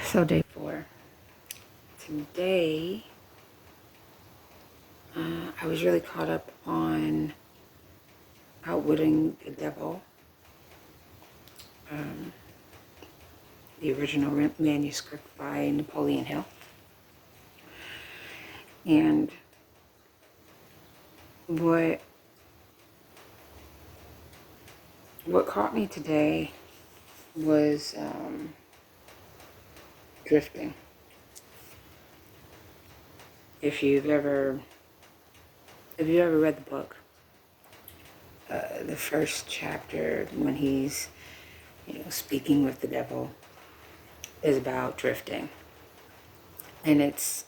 So day 4. Today, I was really caught up on Outwitting the Devil, the original manuscript by Napoleon Hill. And what caught me today was drifting. If you've ever read the book, the first chapter when he's speaking with the devil is about drifting, and it's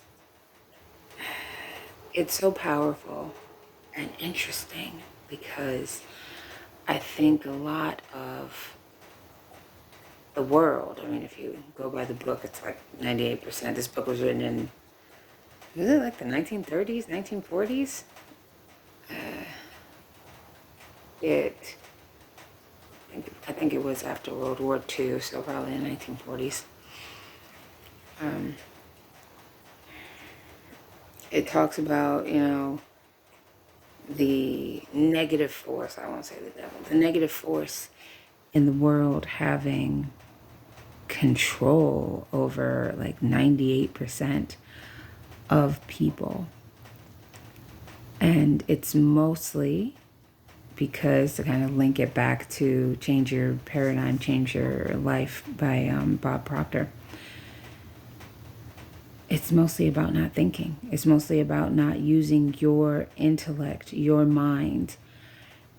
so powerful and interesting because I think a lot of the world, I mean, if you go by the book, it's like 98%. This book was written in, was it like the 1930s, 1940s? I think it was after World War II, so probably in the 1940s. It talks about, the negative force, I won't say the devil, the negative force in the world having control over like 98% of people. And it's mostly because, to kind of link it back to Change Your Paradigm, Change Your Life by Bob Proctor, it's mostly about not thinking. It's mostly about not using your intellect, your mind,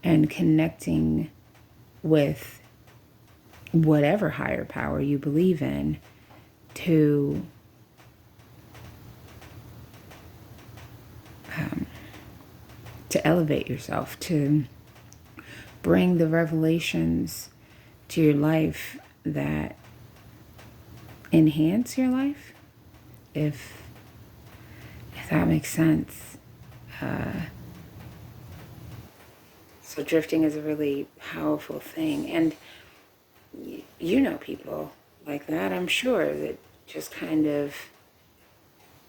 and connecting with whatever higher power you believe in to elevate yourself, to bring the revelations to your life that enhance your life, if that makes sense. So drifting is a really powerful thing, and you know people like that, I'm sure, that just kind of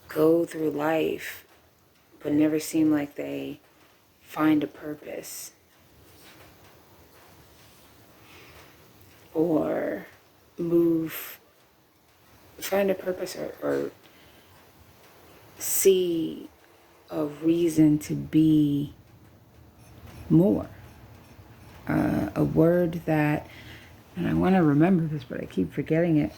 go through life but never seem like they find a purpose or find a purpose or see a reason to be more. A word that, and I want to remember this, but I keep forgetting it.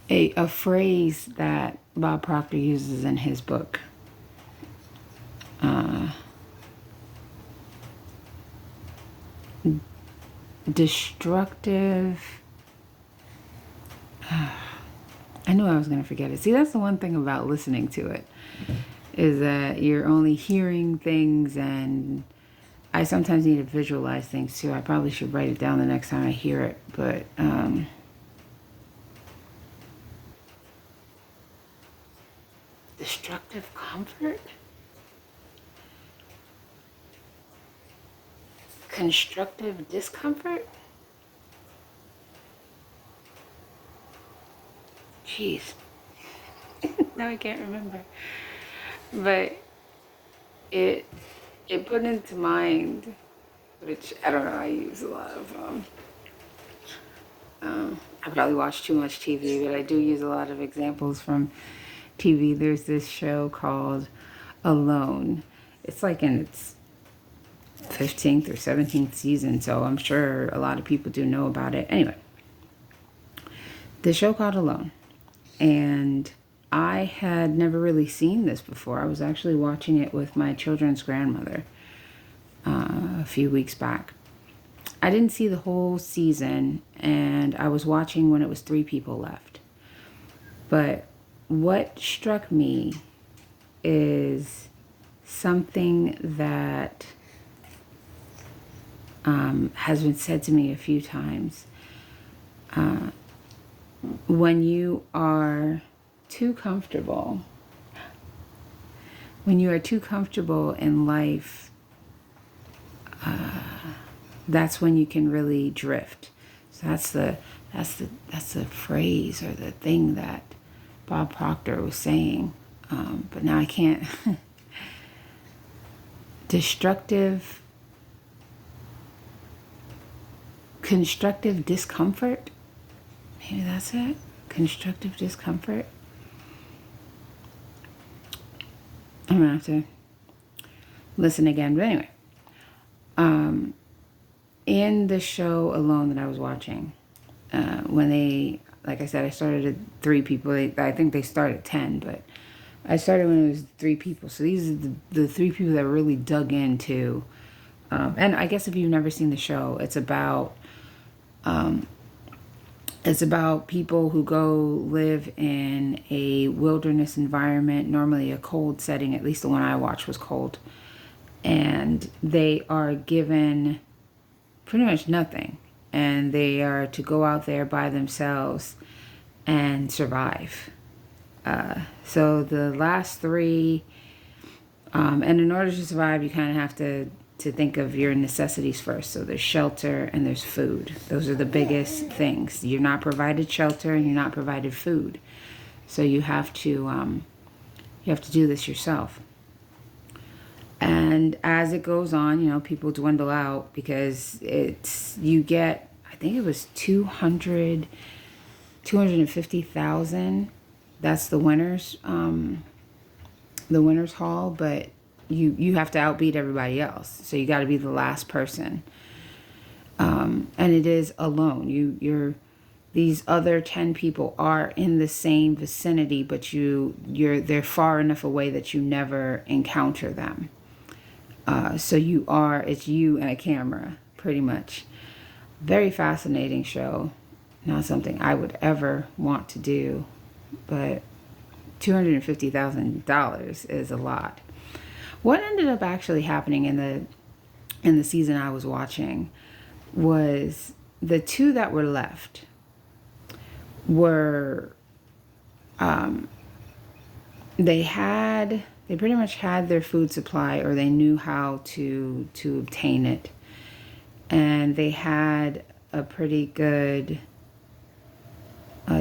A phrase that Bob Proctor uses in his book. Destructive. I knew I was going to forget it. See, that's the one thing about listening to it, is that you're only hearing things, and I sometimes need to visualize things too. I probably should write it down the next time I hear it, but destructive comfort? Constructive discomfort? Jeez. Now I can't remember. But it put into mind, which I don't know, I use a lot of, I probably watch too much TV, but I do use a lot of examples from TV. There's this show called Alone. It's like in its 15th or 17th season, so I'm sure a lot of people do know about it. Anyway, the show called Alone, and I had never really seen this before. I was actually watching it with my children's grandmother a few weeks back. I didn't see the whole season, and I was watching when it was 3 people left. But what struck me is something that has been said to me a few times. When you are too comfortable, in life, that's when you can really drift. So that's That's the phrase or the thing that Bob Proctor was saying. But now I can't. Constructive discomfort. Maybe that's it. Constructive discomfort. I'm gonna have to listen again. But anyway, in the show Alone that I was watching, when they, like I said, I started at 3 people. I think they start at 10, but I started when it was 3 people. So these are the 3 people that really dug into. And I guess if you've never seen the show, it's about people who go live in a wilderness environment, normally a cold setting. At least the one I watched was cold. And they are given pretty much nothing. And they are to go out there by themselves and survive. So the last 3, and in order to survive, you kind of have to think of your necessities first. So there's shelter and there's food. Those are the biggest things. You're not provided shelter and you're not provided food. So you have to do this yourself. And as it goes on, people dwindle out because you get, I think it was 250,000. That's the winners haul, but you have to outbeat everybody else. So you got to be the last person. And it is alone. These other 10 people are in the same vicinity, but they're far enough away that you never encounter them. So it's you and a camera, pretty much. Very fascinating show. Not something I would ever want to do, but $250,000 is a lot. What ended up actually happening in the season I was watching was the 2 that were left were they pretty much had their food supply, or they knew how to obtain it, and they had a pretty good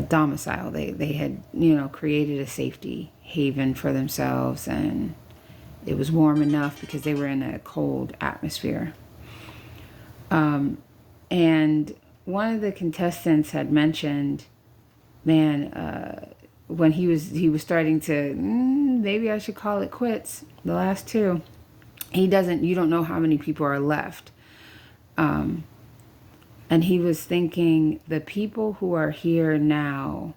domicile. They had created a safety haven for themselves, and it was warm enough because they were in a cold atmosphere. And one of the contestants had mentioned, man, when he was starting to, maybe I should call it quits, the last 2, you don't know how many people are left. And he was thinking, the people who are here now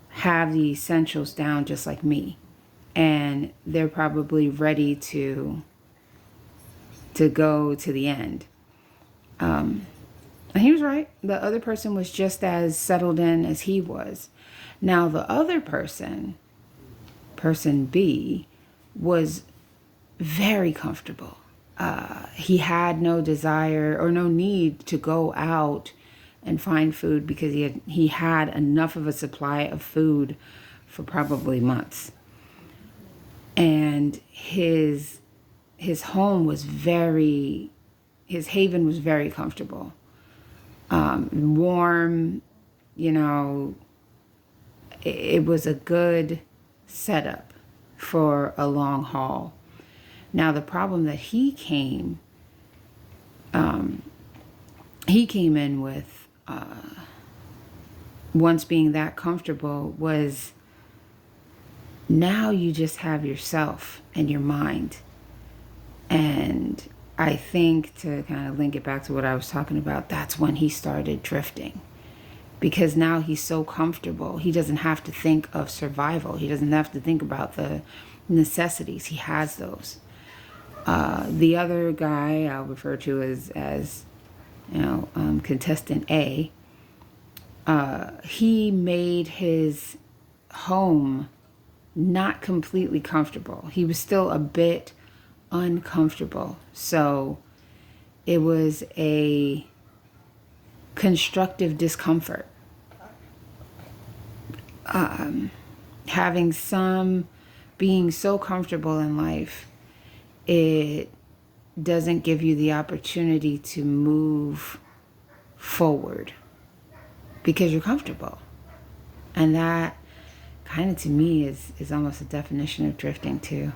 have the essentials down just like me. And they're probably ready to go to the end. And he was right. The other person was just as settled in as he was. Now the other person B, was very comfortable. He had no desire or no need to go out and find food because he had enough of a supply of food for probably months. And his home was his haven was very comfortable. Warm, it was a good setup for a long haul. Now the problem that he came in with, once being that comfortable, was now you just have yourself and your mind. And I think, to kind of link it back to what I was talking about, that's when he started drifting. Because now he's so comfortable. He doesn't have to think of survival. He doesn't have to think about the necessities. He has those. The other guy I'll refer to as contestant A, he made his home not completely comfortable. He was still a bit uncomfortable. So it was a constructive discomfort. Being so comfortable in life, it doesn't give you the opportunity to move forward. because you're comfortable. And that kind of to me is almost a definition of drifting too.